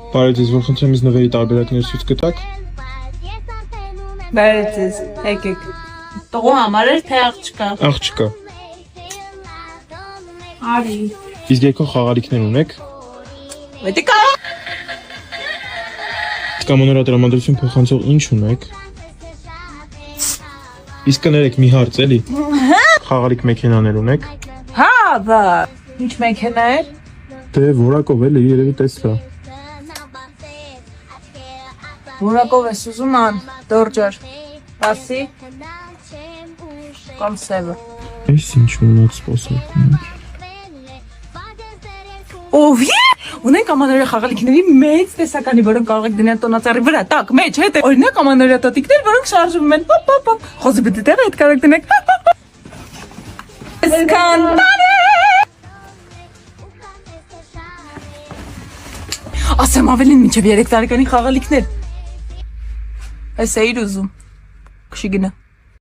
Բարի ձեզ, որ խնդրեմ ինձ նվերի տարբերակներ ցույց կտաք։ Բարի ձեզ, եկեք։ Տղու համար էր թե աղջկա։ Աղջկա։ Արի։ Իսկ եկող խաղալիքներ ունեք։ Պետք է։ Կամանորա տրամադրություն փոխանցող ինչ ունեք։ Իսկ կներեք մի հարց էլի։ Խաղալիք մեքենաներ ունեք։ Հա, բա։ Ինչ մեքենա էր։ Դե որակով էլի երևի տեսա։ Որակով ես ուզում ան, դորջար։ Բասի։ Կամ սևը։ Այս ինչ ունած սպասարկում։ Ով է։ Ունենք կամանորա խաղալիքների մեծ տեսականի, որոնք կարող եք դնել տոնածառի վրա, տակ, մեջ, հետ։ Օրինակ կամանորա տոտիկներ, որոնք շարժվում են, պապ, խոզի բդիտերը հետ կարող եք դնեք։ Սկանդալ։ Ասեմ ավելին մինչև 3 տարեկանի խաղալիքներ։ Այս էիր ուզում։ Քշի գնա։